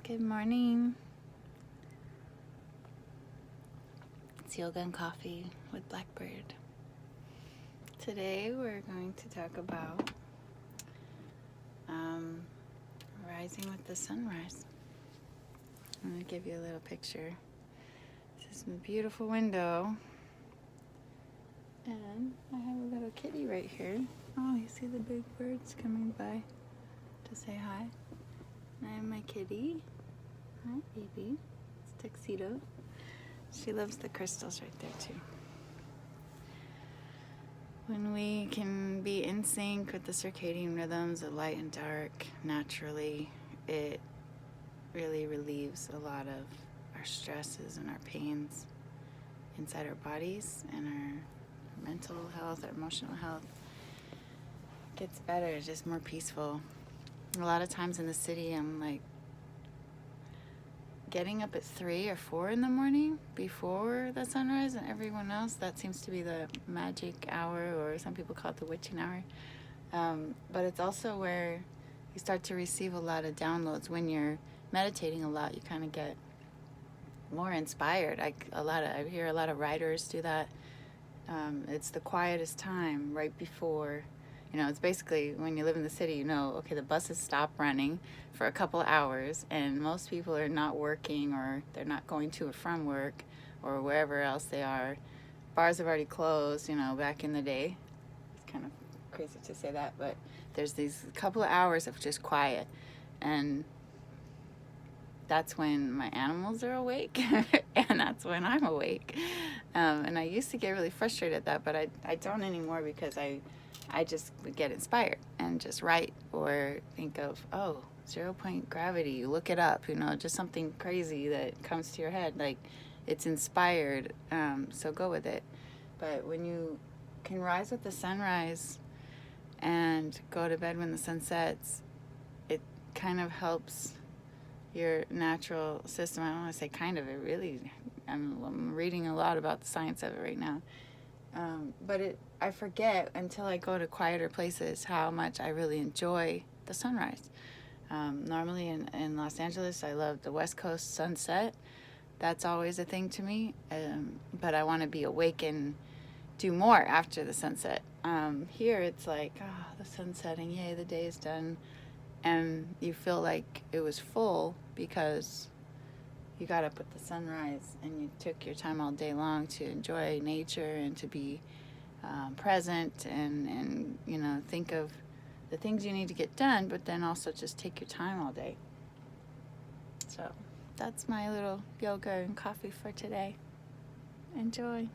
Good morning. It's Yoga and Coffee with Blackbird. Today we're going to talk about rising with the sunrise. I'm going to give you a little picture. This is my beautiful window. And I have a little kitty right here. Oh, you see the big birds coming by to say hi. And I have my kitty. Hi, baby. It's Tuxedo. She loves the crystals right there, too. When we can be in sync with the circadian rhythms of light and dark naturally, it really relieves a lot of our stresses and our pains inside our bodies, and our mental health, our emotional health gets better. It's just more peaceful. A lot of times in the city, I'm like getting up at 3 or 4 in the morning before the sunrise, and everyone else, that seems to be the magic hour, or some people call it the witching hour. But it's also where you start to receive a lot of downloads. When you're meditating a lot, you kind of get more inspired. I hear a lot of writers do that. It's the quietest time right before. It's basically when you live in the city, okay, the buses stop running for a couple hours, and most people are not working, or they're not going to or from work, or wherever else they are. Bars have already closed, back in the day. It's kind of crazy to say that, but there's these couple of hours of just quiet, and that's when my animals are awake, and that's when I'm awake. And I used to get really frustrated at that, but I don't anymore, because I just would get inspired and just write, or think of, 0-point gravity, you look it up, just something crazy that comes to your head, like it's inspired, so go with it. But when you can rise with the sunrise and go to bed when the sun sets, it kind of helps your natural system. I don't want to say kind of, it really, I'm reading a lot about the science of it right now. But I forget until I go to quieter places how much I really enjoy the sunrise. Normally in Los Angeles, I love the West Coast sunset. That's always a thing to me. But I want to be awake and do more after the sunset. Here it's like, the sun's setting, yay, the day is done. And you feel like it was full because you got up with the sunrise and you took your time all day long to enjoy nature and to be present and think of the things you need to get done, but then also just take your time all day. So that's my little yoga and coffee for today. Enjoy.